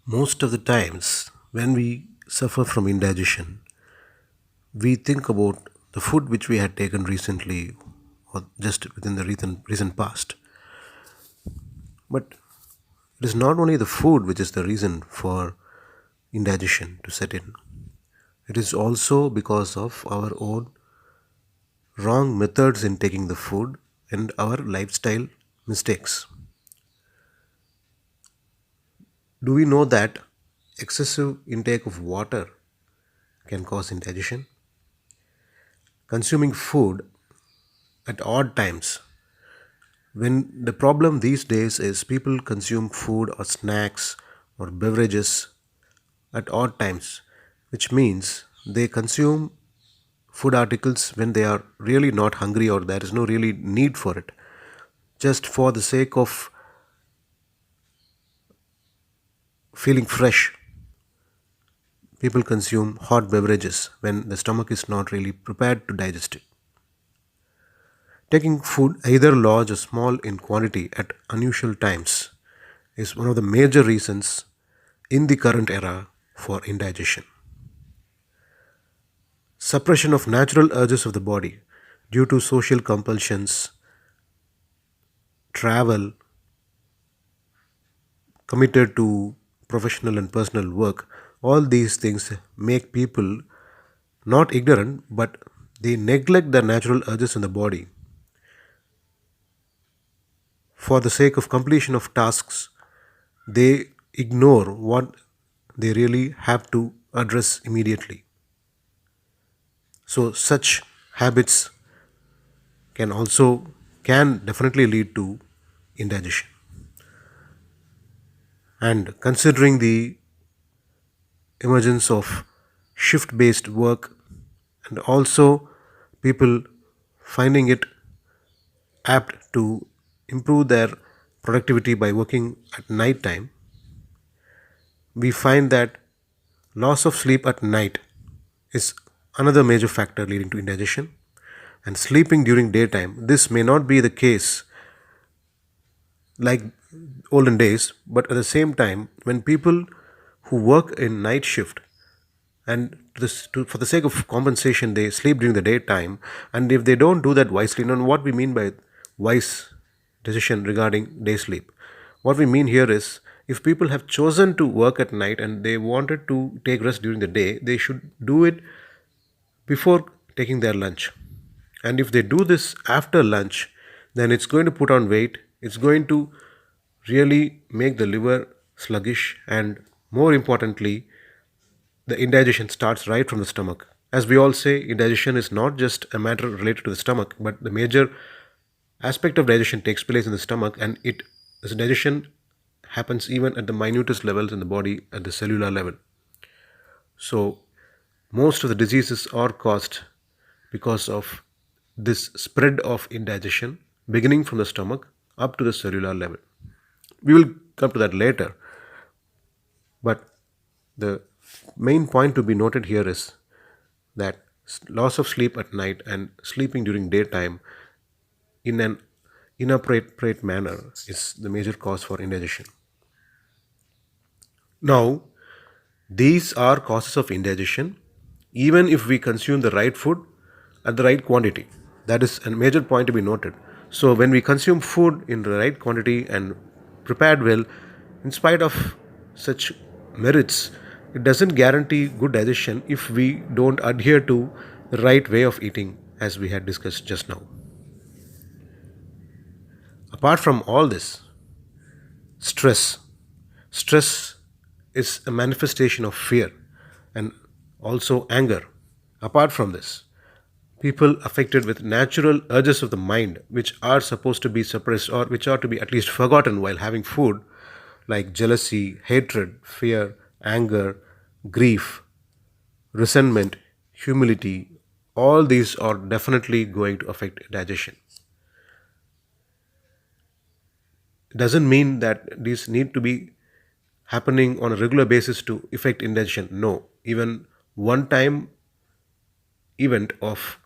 Most of the times, when we suffer from indigestion, we think about the food which we had taken recently or just within the recent past. But it is not only the food which is the reason for indigestion to set in, it is also because of our own wrong methods in taking the food and our lifestyle mistakes. Do we know that excessive intake of water can cause indigestion? Consuming food at odd times. When the problem these days is people consume food or snacks or beverages at odd times, which means they consume food articles when they are really not hungry or there is no really need for it. Just for the sake of feeling fresh, people consume hot beverages when the stomach is not really prepared to digest it. Taking food either large or small in quantity at unusual times is one of the major reasons in the current era for indigestion. Suppression of natural urges of the body due to social compulsions, travel, committed to professional and personal work, all these things make people not ignorant but they neglect the natural urges in the body for the sake of completion of tasks. They ignore what they really have to address immediately. So such habits can definitely lead to indigestion. And considering the emergence of shift based work and also people finding it apt to improve their productivity by working at night time, we find that loss of sleep at night is another major factor leading to indigestion. And sleeping during daytime, this may not be the case like olden days, but at the same time, when people who work in night shift and for the sake of compensation, they sleep during the daytime, and if they don't do that wisely, now what we mean by wise decision regarding day sleep, what we mean here is if people have chosen to work at night and they wanted to take rest during the day, they should do it before taking their lunch. And if they do this after lunch, then it's going to put on weight, it's going to really make the liver sluggish, and more importantly, the indigestion starts right from the stomach. As we all say, indigestion is not just a matter related to the stomach, but the major aspect of digestion takes place in the stomach, and this digestion happens even at the minutest levels in the body at the cellular level. So most of the diseases are caused because of this spread of indigestion beginning from the stomach up to the cellular level. We will come to that later, but the main point to be noted here is that loss of sleep at night and sleeping during daytime in an inappropriate manner is the major cause for indigestion. Now, these are causes of indigestion even if we consume the right food at the right quantity. That is a major point to be noted. So, when we consume food in the right quantity and prepared well, in spite of such merits, it doesn't guarantee good digestion if we don't adhere to the right way of eating, as we had discussed just now. Apart from all this, stress. Stress is a manifestation of fear and also anger. Apart from this, people affected with natural urges of the mind, which are supposed to be suppressed or which are to be at least forgotten while having food, like jealousy, hatred, fear, anger, grief, resentment, humility, all these are definitely going to affect digestion. It doesn't mean that these need to be happening on a regular basis to affect indigestion. No, even one time event of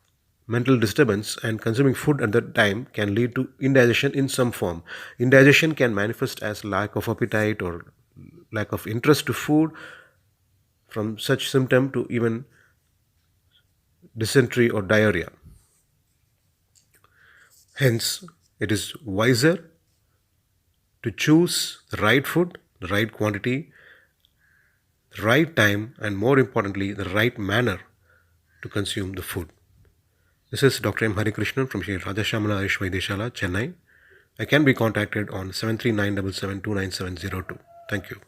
mental disturbance and consuming food at that time can lead to indigestion in some form. Indigestion can manifest as lack of appetite or lack of interest to food, from such symptom to even dysentery or diarrhea. Hence, it is wiser to choose the right food, the right quantity, the right time, and more importantly, the right manner to consume the food. This is Dr. M. Harikrishnan from Sri Rajashamala Ayush Vaidyashala, Chennai. I can be contacted on 73977299702. Thank you.